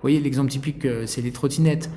voyez, l'exemple typique, c'est les trottinettes.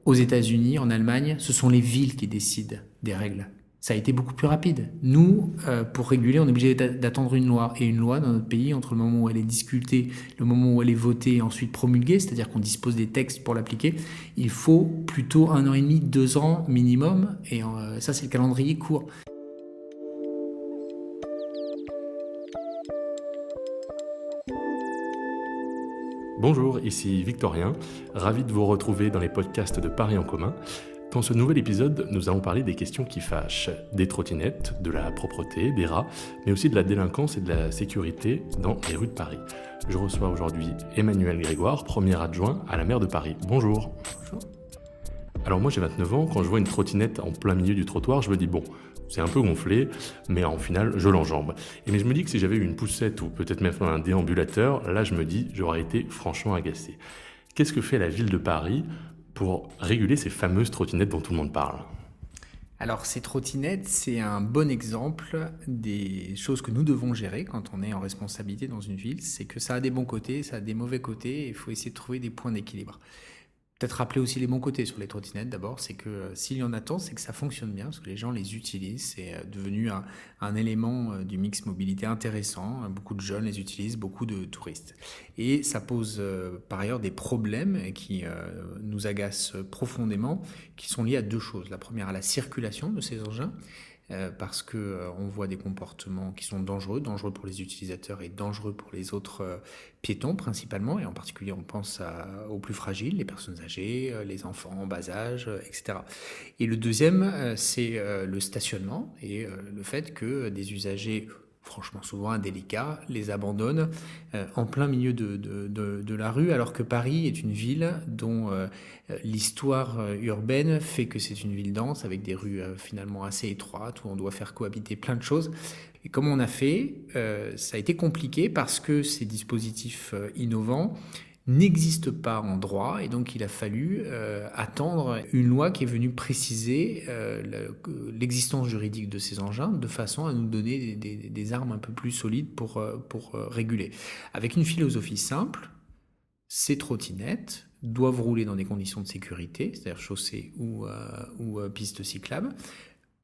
Aux États-Unis, en Allemagne, ce sont les villes qui décident des règles. Ça a été beaucoup plus rapide. Nous, pour réguler, on est obligé d'attendre une loi. Et une loi, dans notre pays, entre le moment où elle est discutée, le moment où elle est votée et ensuite promulguée, c'est-à-dire qu'on dispose des textes pour l'appliquer, il faut plutôt 1 an et demi, 2 ans minimum. Et ça, c'est le calendrier court. Bonjour, ici Victorien, ravi de vous retrouver dans les podcasts de Paris en commun. Dans ce nouvel épisode, nous allons parler des questions qui fâchent, des trottinettes, de la propreté, des rats, mais aussi de la délinquance et de la sécurité dans les rues de Paris. Je reçois aujourd'hui Emmanuel Grégoire, premier adjoint à la maire de Paris. Bonjour. Bonjour. Alors moi j'ai 29 ans, quand je vois une trottinette en plein milieu du trottoir, je me dis bon, c'est un peu gonflé, mais en final je l'enjambe. Mais je me dis que si j'avais eu une poussette ou peut-être même un déambulateur, là je me dis j'aurais été franchement agacé. Qu'est-ce que fait la ville de Paris pour réguler ces fameuses trottinettes dont tout le monde parle ? Alors, ces trottinettes, c'est un bon exemple des choses que nous devons gérer quand on est en responsabilité dans une ville. C'est que ça a des bons côtés, ça a des mauvais côtés, et il faut essayer de trouver des points d'équilibre. Peut-être rappeler aussi les bons côtés sur les trottinettes d'abord, c'est que s'il y en a tant, c'est que ça fonctionne bien, parce que les gens les utilisent, c'est devenu un élément du mix mobilité intéressant, beaucoup de jeunes les utilisent, beaucoup de touristes. Et ça pose par ailleurs des problèmes qui nous agacent profondément, qui sont liés à deux choses. La première, à la circulation de ces engins, parce qu'on voit des comportements qui sont dangereux pour les utilisateurs et dangereux pour les autres piétons principalement, et en particulier on pense aux plus fragiles, les personnes âgées, les enfants en bas âge, etc. Et le deuxième, c'est le stationnement et le fait que des usagers franchement souvent indélicats, les abandonnent en plein milieu de la rue, alors que Paris est une ville dont l'histoire urbaine fait que c'est une ville dense, avec des rues finalement assez étroites, où on doit faire cohabiter plein de choses. Et comme on a fait, ça a été compliqué parce que ces dispositifs innovants n'existe pas en droit, et donc il a fallu attendre une loi qui est venue préciser l'existence juridique de ces engins de façon à nous donner des armes un peu plus solides pour réguler. Avec une philosophie simple, ces trottinettes doivent rouler dans des conditions de sécurité, c'est-à-dire chaussées ou pistes cyclables,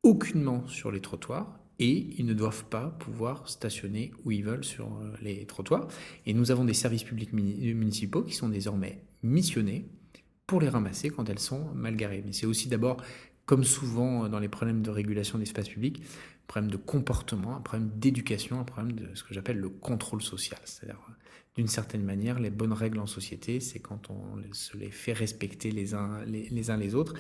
aucunement sur les trottoirs, et ils ne doivent pas pouvoir stationner où ils veulent sur les trottoirs. Et nous avons des services publics municipaux qui sont désormais missionnés pour les ramasser quand elles sont mal garées. Mais c'est aussi d'abord, comme souvent dans les problèmes de régulation d'espace public, un problème de comportement, un problème d'éducation, un problème de ce que j'appelle le contrôle social. C'est-à-dire, d'une certaine manière, les bonnes règles en société, c'est quand on se les fait respecter les uns les autres.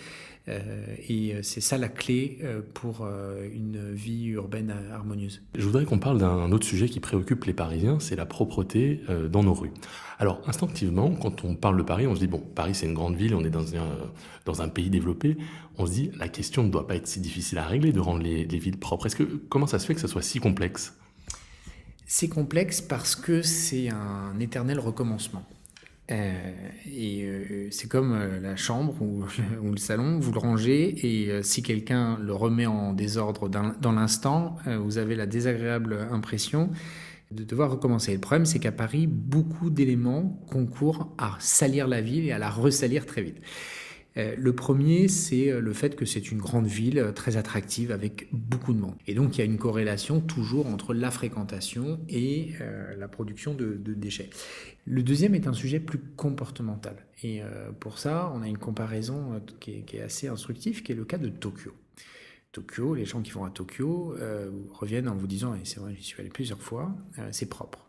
Et c'est ça la clé pour une vie urbaine harmonieuse. Je voudrais qu'on parle d'un autre sujet qui préoccupe les Parisiens, c'est la propreté dans nos rues. Alors, instinctivement, quand on parle de Paris, on se dit, bon, Paris c'est une grande ville, on est dans un pays développé, on se dit, la question ne doit pas être si difficile à régler de rendre les villes propres. Comment ça se fait que ça soit si complexe ? C'est complexe parce que c'est un éternel recommencement. C'est comme la chambre ou le salon, vous le rangez et si quelqu'un le remet en désordre dans l'instant, vous avez la désagréable impression de devoir recommencer. Le problème, c'est qu'à Paris, beaucoup d'éléments concourent à salir la ville et à la ressalir très vite. Le premier, c'est le fait que c'est une grande ville très attractive avec beaucoup de monde. Et donc, il y a une corrélation toujours entre la fréquentation et la production de déchets. Le deuxième est un sujet plus comportemental. Et pour ça, on a une comparaison qui est assez instructive, qui est le cas de Tokyo. Tokyo, les gens qui vont à Tokyo reviennent en vous disant, et c'est vrai, j'y suis allé plusieurs fois, c'est propre.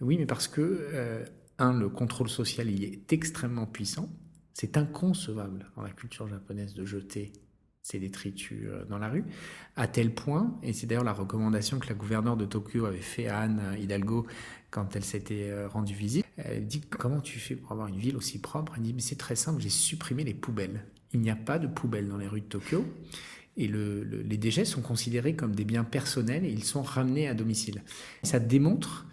Oui, mais parce que, le contrôle social y est extrêmement puissant. C'est inconcevable dans la culture japonaise de jeter ces détritus dans la rue, à tel point, et c'est d'ailleurs la recommandation que la gouverneure de Tokyo avait fait à Anne Hidalgo quand elle s'était rendue visite. Elle dit, comment tu fais pour avoir une ville aussi propre ? Elle dit, mais c'est très simple, j'ai supprimé les poubelles. Il n'y a pas de poubelles dans les rues de Tokyo, et les déchets sont considérés comme des biens personnels et ils sont ramenés à domicile. Ça démontre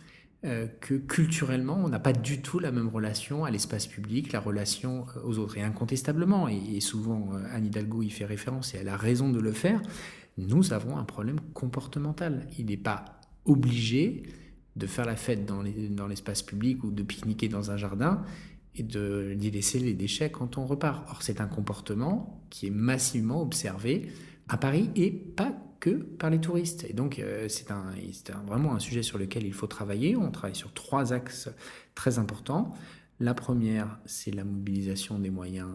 que culturellement, on n'a pas du tout la même relation à l'espace public, la relation aux autres. Et incontestablement, et souvent Anne Hidalgo y fait référence et elle a raison de le faire, nous avons un problème comportemental. Il n'est pas obligé de faire la fête dans l'espace public ou de pique-niquer dans un jardin et d'y laisser les déchets quand on repart. Or, c'est un comportement qui est massivement observé à Paris et pas que par les touristes. Et donc, c'est vraiment un sujet sur lequel il faut travailler. On travaille sur 3 axes très importants. La première, c'est la mobilisation des moyens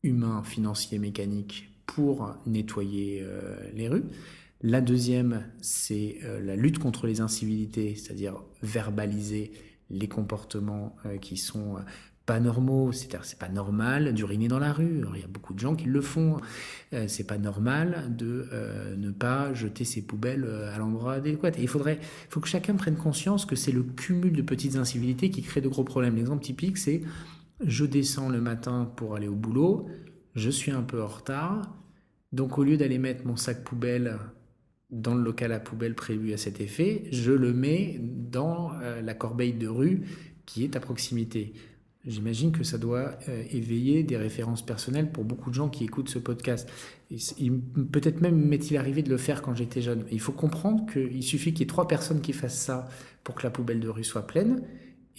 humains, financiers, mécaniques pour nettoyer les rues. La deuxième, c'est la lutte contre les incivilités, c'est-à-dire verbaliser les comportements qui sont pas normaux, c'est-à-dire c'est pas normal d'uriner dans la rue. Alors, il y a beaucoup de gens qui le font. C'est pas normal de ne pas jeter ses poubelles à l'endroit adéquat. Et il faut que chacun prenne conscience que c'est le cumul de petites incivilités qui crée de gros problèmes. L'exemple typique, c'est je descends le matin pour aller au boulot, je suis un peu en retard, donc au lieu d'aller mettre mon sac poubelle dans le local à poubelle prévu à cet effet, je le mets dans la corbeille de rue qui est à proximité. J'imagine que ça doit éveiller des références personnelles pour beaucoup de gens qui écoutent ce podcast. Peut-être même m'est-il arrivé de le faire quand j'étais jeune. Il faut comprendre qu'il suffit qu'il y ait 3 personnes qui fassent ça pour que la poubelle de rue soit pleine.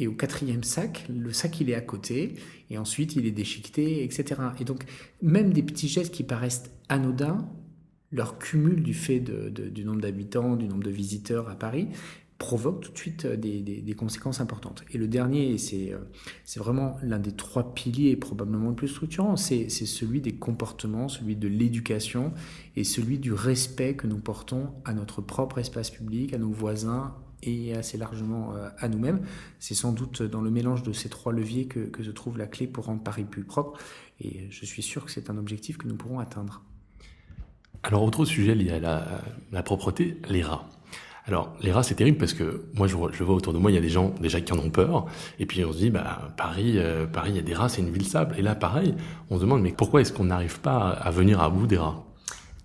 Et au 4e sac, le sac il est à côté, et ensuite il est déchiqueté, etc. Et donc, même des petits gestes qui paraissent anodins, leur cumul du fait du nombre d'habitants, du nombre de visiteurs à Paris, provoque tout de suite des conséquences importantes. Et le dernier, c'est vraiment l'un des 3 piliers probablement le plus structurant, c'est celui des comportements, celui de l'éducation et celui du respect que nous portons à notre propre espace public, à nos voisins et assez largement à nous-mêmes. C'est sans doute dans le mélange de ces 3 leviers que se trouve la clé pour rendre Paris plus propre, et je suis sûr que c'est un objectif que nous pourrons atteindre. Alors, autre sujet lié à la propreté, les rats. Alors, les rats, c'est terrible parce que moi, je vois autour de moi, il y a des gens déjà qui en ont peur. Et puis, on se dit, Paris, il y a des rats, c'est une ville sable. Et là, pareil, on se demande, mais pourquoi est-ce qu'on n'arrive pas à venir à bout des rats ?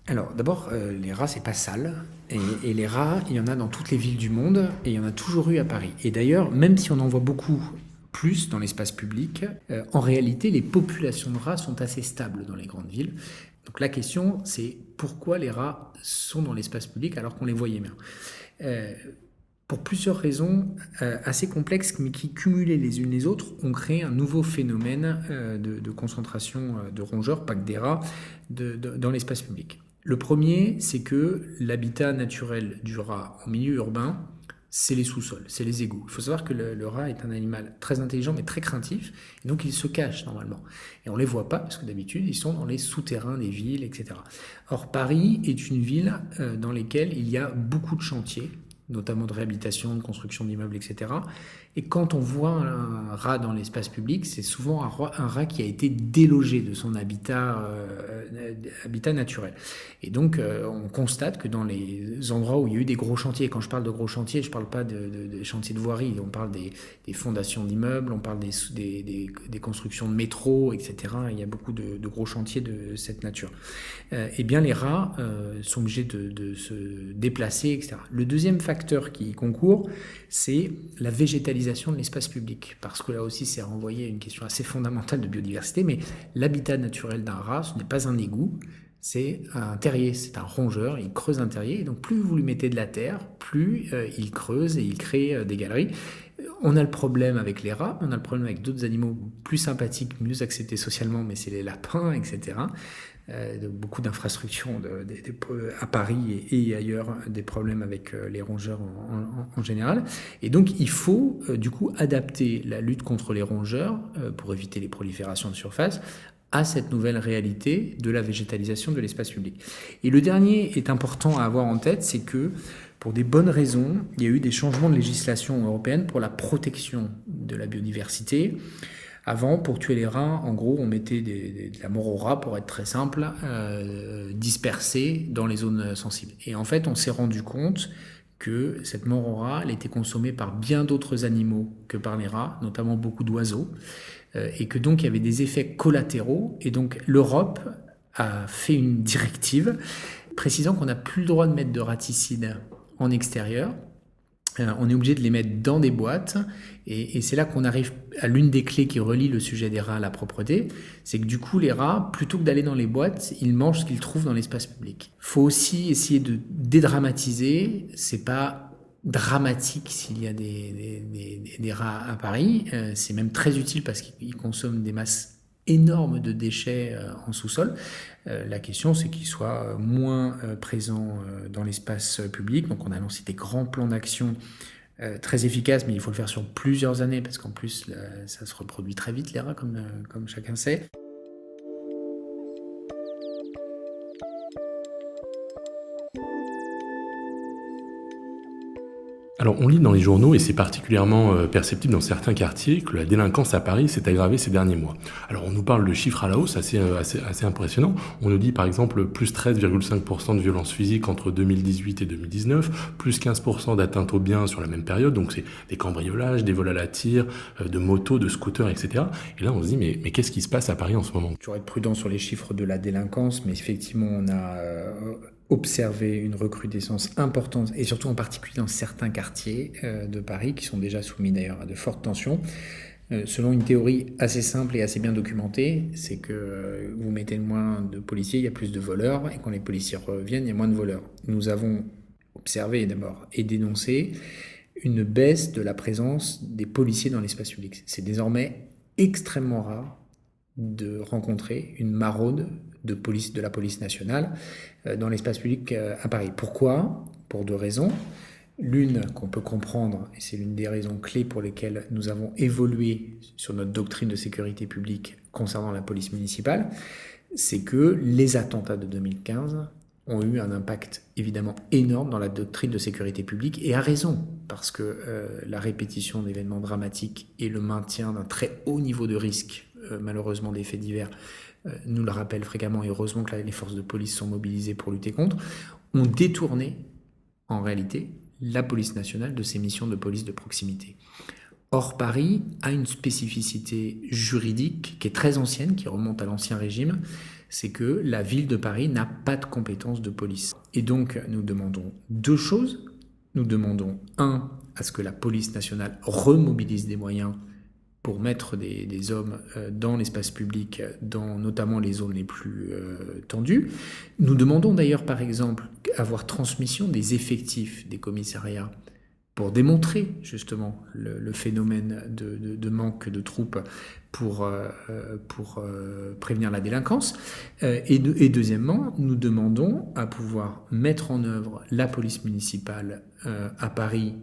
Alors, d'abord, les rats, c'est pas sale. Et les rats, il y en a dans toutes les villes du monde. Et il y en a toujours eu à Paris. Et d'ailleurs, même si on en voit beaucoup plus dans l'espace public, en réalité, les populations de rats sont assez stables dans les grandes villes. Donc la question, c'est pourquoi les rats sont dans l'espace public alors qu'on les voyait bien ? Pour plusieurs raisons assez complexes, mais qui, cumulées les unes les autres, ont créé un nouveau phénomène de concentration de rongeurs, pas que des rats, dans l'espace public. Le premier, c'est que l'habitat naturel du rat en milieu urbain, c'est les sous-sols, c'est les égouts. Il faut savoir que le rat est un animal très intelligent mais très craintif, et donc il se cache normalement. Et on ne les voit pas, parce que d'habitude, ils sont dans les souterrains des villes, etc. Or, Paris est une ville dans laquelle il y a beaucoup de chantiers, notamment de réhabilitation, de construction d'immeubles, etc. Et quand on voit un rat dans l'espace public, c'est souvent un rat qui a été délogé de son habitat naturel. Et donc, on constate que dans les endroits où il y a eu des gros chantiers, quand je parle de gros chantiers, je ne parle pas de chantiers de voirie, on parle des fondations d'immeubles, on parle des constructions de métro, etc. Il y a beaucoup de gros chantiers de cette nature. Eh bien, les rats sont obligés de se déplacer, etc. Le deuxième facteur qui y concourt, c'est la végétalisation de l'espace public, parce que là aussi c'est renvoyé à une question assez fondamentale de biodiversité, mais l'habitat naturel d'un rat, ce n'est pas un égout, c'est un terrier, c'est un rongeur, il creuse un terrier, et donc plus vous lui mettez de la terre, plus il creuse et il crée des galeries. On a le problème avec les rats, on a le problème avec d'autres animaux plus sympathiques, mieux acceptés socialement, mais c'est les lapins, etc. Beaucoup d'infrastructures à Paris et ailleurs, des problèmes avec les rongeurs en général. Et donc, il faut du coup adapter la lutte contre les rongeurs pour éviter les proliférations de surface à cette nouvelle réalité de la végétalisation de l'espace public. Et le dernier est important à avoir en tête, c'est que pour des bonnes raisons, il y a eu des changements de législation européenne pour la protection de la biodiversité. Avant, pour tuer les rats, en gros, on mettait de la mort aux rats, pour être très simple, dispersée dans les zones sensibles. Et en fait, on s'est rendu compte que cette mort aux rats, elle était consommée par bien d'autres animaux que par les rats, notamment beaucoup d'oiseaux, et que donc il y avait des effets collatéraux. Et donc l'Europe a fait une directive précisant qu'on n'a plus le droit de mettre de raticides en extérieur. On est obligé de les mettre dans des boîtes, et c'est là qu'on arrive à l'une des clés qui relie le sujet des rats à la propreté, c'est que du coup les rats, plutôt que d'aller dans les boîtes, ils mangent ce qu'ils trouvent dans l'espace public. Il faut aussi essayer de dédramatiser, c'est pas dramatique s'il y a des rats à Paris. C'est même très utile parce qu'ils consomment des masses énormes de déchets en sous-sol. La question, c'est qu'ils soient moins présents dans l'espace public. Donc on a lancé des grands plans d'action très efficaces, mais il faut le faire sur plusieurs années parce qu'en plus, ça se reproduit très vite, les rats, comme chacun sait. Alors, on lit dans les journaux, et c'est particulièrement perceptible dans certains quartiers, que la délinquance à Paris s'est aggravée ces derniers mois. Alors, on nous parle de chiffres à la hausse assez impressionnants. On nous dit, par exemple, plus 13,5% de violences physiques entre 2018 et 2019, plus 15% d'atteintes aux biens sur la même période, donc c'est des cambriolages, des vols à la tire, de motos, de scooters, etc. Et là, on se dit, mais qu'est-ce qui se passe à Paris en ce moment ? Il faut être prudent sur les chiffres de la délinquance, mais effectivement, on a observé une recrudescence importante, et surtout en particulier dans certains quartiers de Paris, qui sont déjà soumis d'ailleurs à de fortes tensions. Selon une théorie assez simple et assez bien documentée, c'est que vous mettez moins de policiers, il y a plus de voleurs, et quand les policiers reviennent, il y a moins de voleurs. Nous avons observé d'abord et dénoncé une baisse de la présence des policiers dans l'espace public. C'est désormais extrêmement rare de rencontrer une maraude de la police nationale dans l'espace public à Paris. Pourquoi ? Pour deux raisons. L'une qu'on peut comprendre, et c'est l'une des raisons clés pour lesquelles nous avons évolué sur notre doctrine de sécurité publique concernant la police municipale, c'est que les attentats de 2015 ont eu un impact évidemment énorme dans la doctrine de sécurité publique, et à raison, parce que la répétition d'événements dramatiques et le maintien d'un très haut niveau de risque, malheureusement des faits divers, nous le rappelle fréquemment, et heureusement que les forces de police sont mobilisées pour lutter contre, ont détourné en réalité la police nationale de ses missions de police de proximité. Or, Paris a une spécificité juridique qui est très ancienne, qui remonte à l'Ancien Régime, c'est que la ville de Paris n'a pas de compétence de police. Et donc, nous demandons deux choses. Nous demandons, un, à ce que la police nationale remobilise des moyens pour mettre des hommes dans l'espace public, dans notamment les zones les plus tendues. Nous demandons d'ailleurs, par exemple, avoir transmission des effectifs des commissariats pour démontrer justement le phénomène de manque de troupes pour prévenir la délinquance. Et deuxièmement, nous demandons à pouvoir mettre en œuvre la police municipale à Paris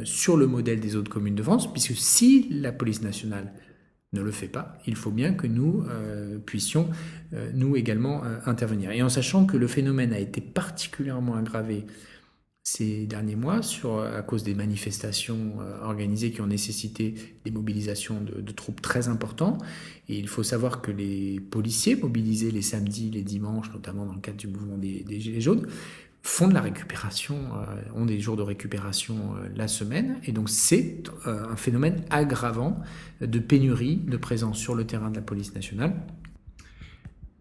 sur le modèle des autres communes de France, puisque si la police nationale ne le fait pas, il faut bien que nous puissions nous également intervenir. Et en sachant que le phénomène a été particulièrement aggravé ces derniers mois à cause des manifestations organisées qui ont nécessité des mobilisations de troupes très importantes. Et il faut savoir que les policiers mobilisés les samedis, les dimanches, notamment dans le cadre du mouvement des Gilets jaunes, font de la récupération, ont des jours de récupération la semaine. Et donc c'est un phénomène aggravant de pénurie de présence sur le terrain de la police nationale.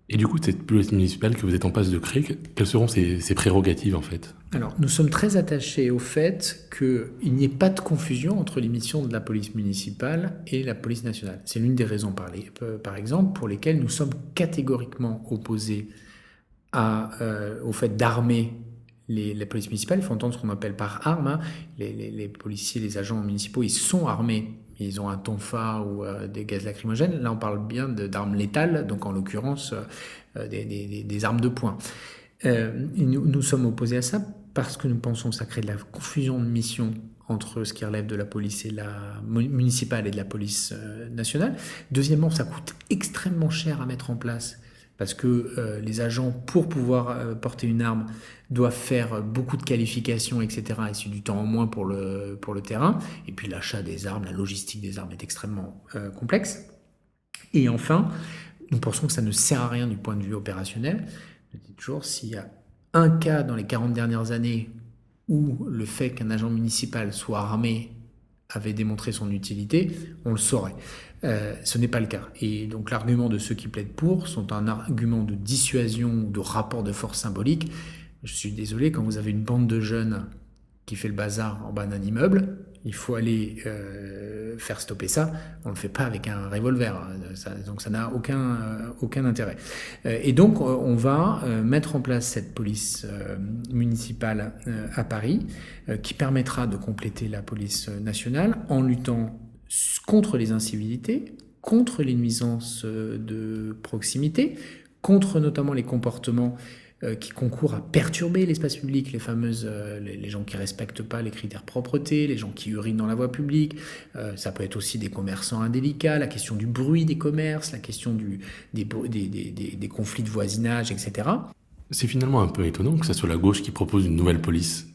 Et du coup, cette police municipale que vous êtes en passe de créer, quelles seront ses prérogatives en fait ? Alors, nous sommes très attachés au fait qu'il n'y ait pas de confusion entre les missions de la police municipale et la police nationale. C'est l'une des raisons, par exemple, pour lesquelles nous sommes catégoriquement opposés au fait d'armer la police municipale. Il faut entendre ce qu'on appelle par arme. Hein. Les policiers, les agents municipaux, ils sont armés. Ils ont un tonfa ou des gaz lacrymogènes. Là, on parle bien d'armes létales, donc en l'occurrence des armes de poing. Nous sommes opposés à ça parce que nous pensons que ça crée de la confusion de mission entre ce qui relève de la police municipale et de la police nationale. Deuxièmement, ça coûte extrêmement cher à mettre en place parce que les agents, pour pouvoir porter une arme, doivent faire beaucoup de qualifications, etc. Et c'est du temps en moins pour le terrain. Et puis l'achat des armes, la logistique des armes est extrêmement complexe. Et enfin, nous pensons que ça ne sert à rien du point de vue opérationnel. Je dis toujours, s'il y a un cas dans les 40 dernières années où le fait qu'un agent municipal soit armé avait démontré son utilité, on le saurait. Ce n'est pas le cas. Et donc l'argument de ceux qui plaident pour sont un argument de dissuasion ou de rapport de force symbolique. Je suis désolé, quand vous avez une bande de jeunes qui fait le bazar en bas d'un immeuble, il faut aller faire stopper ça. On ne le fait pas avec un revolver, donc ça n'a aucun intérêt. Et donc on va mettre en place cette police municipale à Paris qui permettra de compléter la police nationale en luttant contre les incivilités, contre les nuisances de proximité, contre notamment les comportements qui concourent à perturber l'espace public, les gens qui ne respectent pas les critères de propreté, les gens qui urinent dans la voie publique, ça peut être aussi des commerçants indélicats, la question du bruit des commerces, la question des conflits de voisinage, etc. C'est finalement un peu étonnant que ce soit la gauche qui propose une nouvelle police.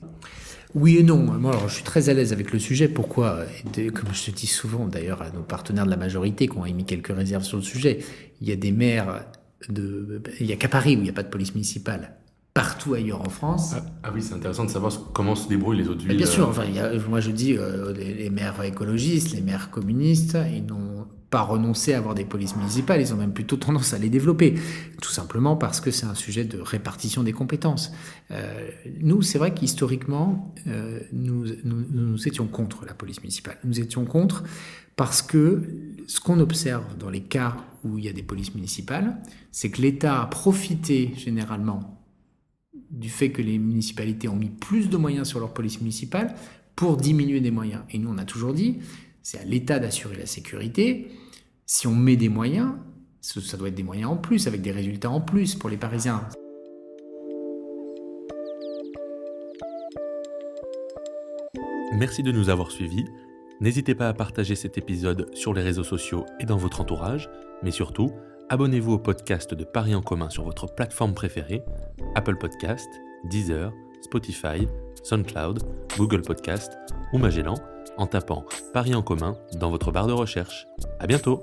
Oui et non. Moi, alors, je suis très à l'aise avec le sujet. Pourquoi ? Comme je te dis souvent, d'ailleurs, à nos partenaires de la majorité qui ont émis quelques réserves sur le sujet, il y a des maires il n'y a qu'à Paris où il n'y a pas de police municipale. Partout ailleurs en France. Ah oui, c'est intéressant de savoir comment se débrouillent les autres villes. Bien sûr, moi je dis, les maires écologistes, les maires communistes, ils n'ont pas renoncé à avoir des polices municipales, ils ont même plutôt tendance à les développer. Tout simplement parce que c'est un sujet de répartition des compétences. Nous, c'est vrai qu'historiquement, nous étions contre la police municipale. Nous étions contre parce que ce qu'on observe dans les cas où il y a des polices municipales, c'est que l'État a profité généralement du fait que les municipalités ont mis plus de moyens sur leur police municipale pour diminuer des moyens. Et nous, on a toujours dit, c'est à l'État d'assurer la sécurité. Si on met des moyens, ça doit être des moyens en plus, avec des résultats en plus pour les Parisiens. Merci de nous avoir suivis. N'hésitez pas à partager cet épisode sur les réseaux sociaux et dans votre entourage, mais surtout, abonnez-vous au podcast de Paris en commun sur votre plateforme préférée, Apple Podcast, Deezer, Spotify, SoundCloud, Google Podcast ou Magellan, en tapant Paris en commun dans votre barre de recherche. À bientôt!